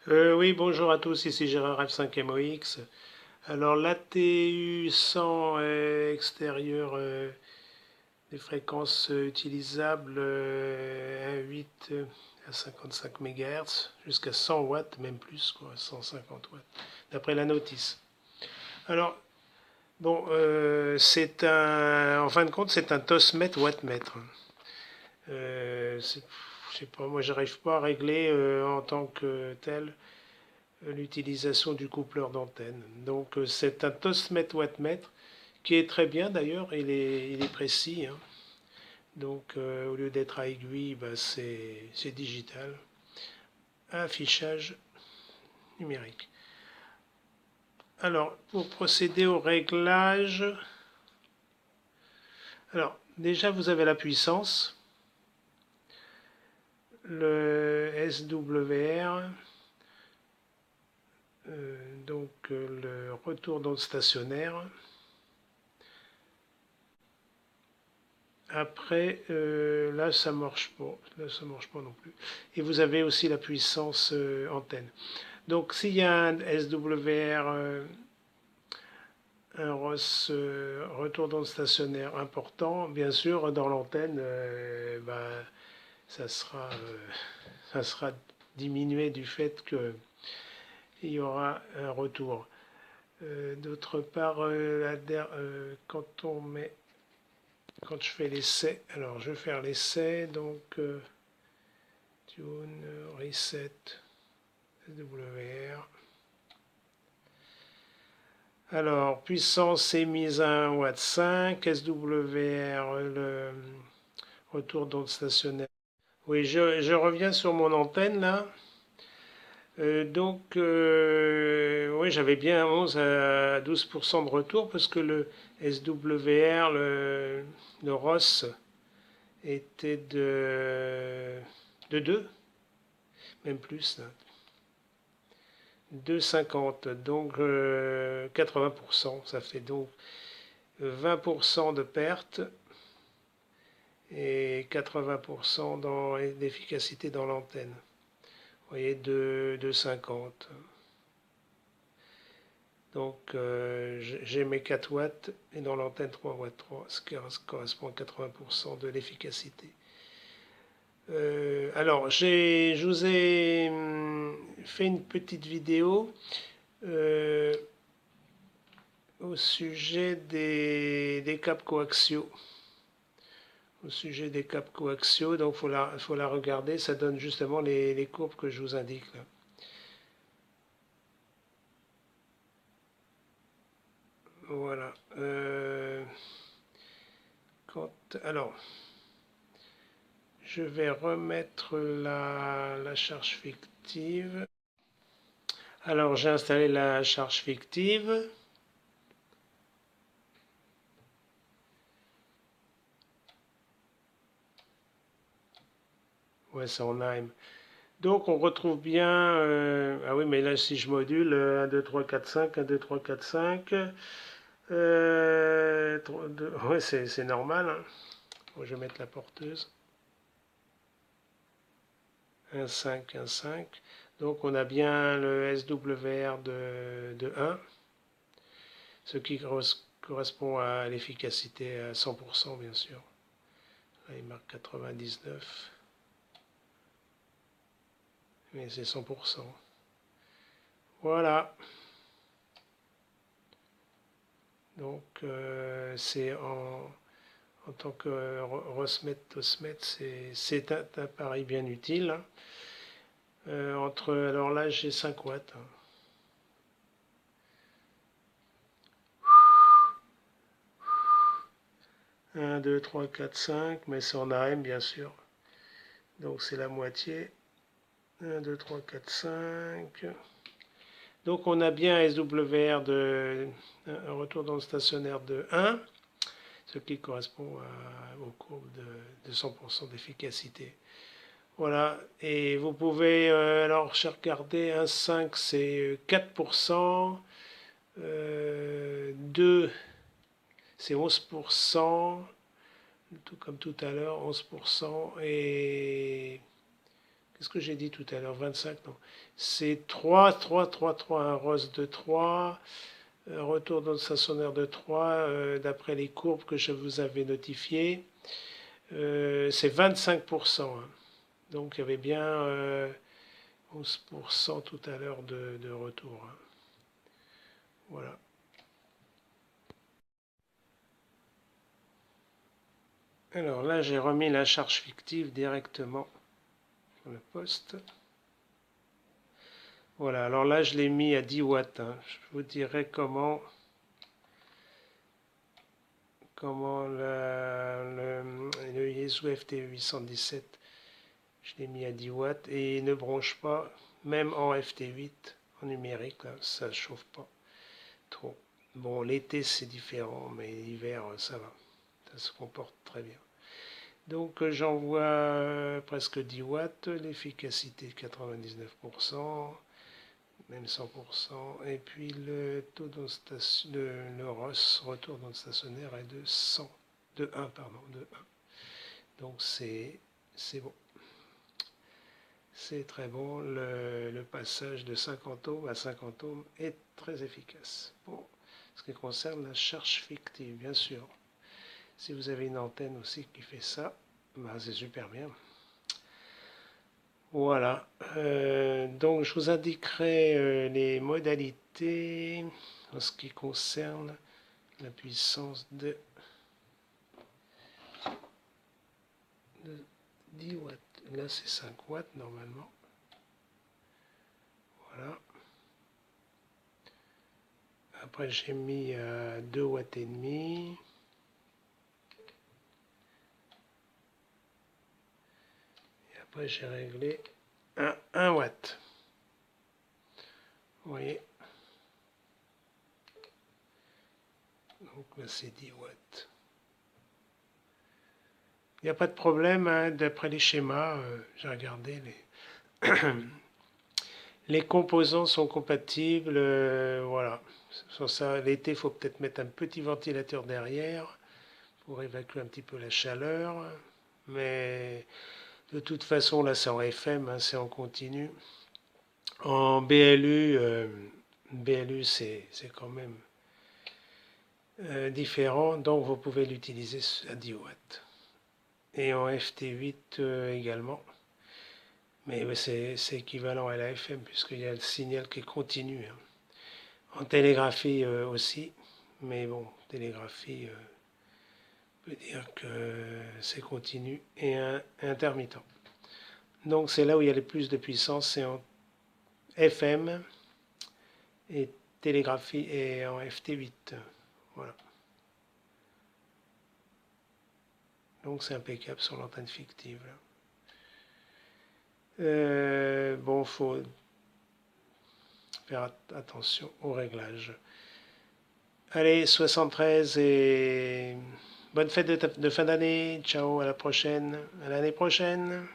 Oui, bonjour à tous, ici Gérard F5MOX. Alors l'ATU 100 extérieur des fréquences utilisables 1,8 à 55 MHz jusqu'à 100 watts, même plus, quoi, 150 watts, d'après la notice. Alors, bon, en fin de compte, c'est un TOSMET wattmètre. Je sais pas, moi j'arrive pas à régler en tant que tel l'utilisation du coupleur d'antenne. Donc c'est un Tosmet wattmètre qui est très bien d'ailleurs, il est précis, hein. Donc au lieu d'être à aiguille, bah, c'est digital. Affichage numérique. Alors pour procéder au réglage, alors déjà vous avez la puissance, le SWR, donc le retour d'onde stationnaire. Après, là, ça marche pas. Là, ça marche pas non plus. Et vous avez aussi la puissance antenne. Donc, s'il y a un SWR, un ROS, retour d'onde stationnaire important, bien sûr, dans l'antenne, bah, ça sera, ça sera diminué du fait qu'il y aura un retour. D'autre part, quand je fais l'essai, alors je vais faire l'essai, donc tune, reset, SWR. Alors, puissance émise à 1,5 W, SWR, le retour d'onde stationnaire. Oui, je reviens sur mon antenne là. Oui, j'avais bien 11 à 12% de retour parce que le SWR, le ROS, était de 2, même plus, là. 2,50, donc 80%, ça fait donc 20% de perte et 80% d'efficacité dans l'antenne. Vous voyez, 2,50. Donc j'ai mes 4 watts et dans l'antenne 3 watts 3, ce qui correspond à 80% de l'efficacité. Alors, je vous ai fait une petite vidéo au sujet des câbles coaxiaux. Au sujet des câbles coaxiaux, donc faut la regarder, ça donne justement les courbes que je vous indique là. Voilà. Alors, je vais remettre la charge fictive. Alors, j'ai installé la charge fictive. Ouais, c'est en AIM. Donc, on retrouve bien. Ah oui, mais là, si je module 1, 2, 3, 4, 5, 1, 2, 3, 4, 5. Ouais, c'est normal, hein. Bon, je vais mettre la porteuse. 1, 5, 1, 5. Donc, on a bien le SWR de 1, ce qui correspond à l'efficacité à 100%, bien sûr. Là, il marque 99, mais c'est 100%. Voilà. Donc, c'est en tant que Rosmet, Tosmet, c'est un appareil bien utile, hein. Alors là, j'ai 5 watts, hein. 1, 2, 3, 4, 5, mais c'est en AM bien sûr. Donc c'est la moitié. 1, 2, 3, 4, 5. Donc on a bien un SWR un retour dans le stationnaire de 1, ce qui correspond aux courbes de 100% d'efficacité. Voilà, et vous pouvez alors regarder 1,5 c'est 4%, 2 c'est 11%, tout comme tout à l'heure, 11%, et Qu'est-ce que j'ai dit tout à l'heure? 25, non. C'est 3, 3, 3, 3, un ROS de 3, retour d'onde stationnaire de 3, d'après les courbes que je vous avais notifiées. C'est 25%. Hein. Donc il y avait bien 11% tout à l'heure de retour. Hein. Voilà. Alors là, j'ai remis la charge fictive directement sur le poste. Voilà, alors là, je l'ai mis à 10 watts. Hein. Je vous dirai comment le Yaesu FT817, je l'ai mis à 10 watts et il ne bronche pas, même en FT8, en numérique, là, ça ne chauffe pas trop. Bon, l'été c'est différent, mais l'hiver ça va, ça se comporte très bien. Donc j'envoie presque 10 watts, l'efficacité 99%, même 100%, et puis le taux le ROS, retour d'onde stationnaire, est de 100, de 1, pardon, de 1. Donc c'est bon. C'est très bon, le passage de 50 ohms à 50 ohms est très efficace. Pour ce qui concerne la charge fictive, bien sûr. Si vous avez une antenne aussi qui fait ça, ben c'est super bien. Voilà, donc je vous indiquerai les modalités en ce qui concerne la puissance de 10 watts. Là c'est 5 watts normalement. Voilà. Après j'ai mis 2 watts et demi. Et après j'ai réglé à 1 watt. Vous voyez. Donc là c'est 10 watts. Il n'y a pas de problème, hein, d'après les schémas, j'ai regardé les composants sont compatibles, voilà. Sur ça, l'été, il faut peut-être mettre un petit ventilateur derrière pour évacuer un petit peu la chaleur. Mais de toute façon, là, c'est en FM, hein, c'est en continu. En BLU, c'est quand même différent, donc vous pouvez l'utiliser à 10 watts. Et en FT8 également. Mais c'est équivalent à la FM puisqu'il y a le signal qui est continu. Hein. En télégraphie aussi, mais bon, télégraphie, on peut dire que c'est continu et intermittent. Donc c'est là où il y a le plus de puissance, c'est en FM et télégraphie et en FT8. Voilà. Donc c'est impeccable sur l'antenne fictive. Bon, faut faire attention au réglage. Allez, 73 et bonne fête de fin d'année. Ciao, à la prochaine. À l'année prochaine.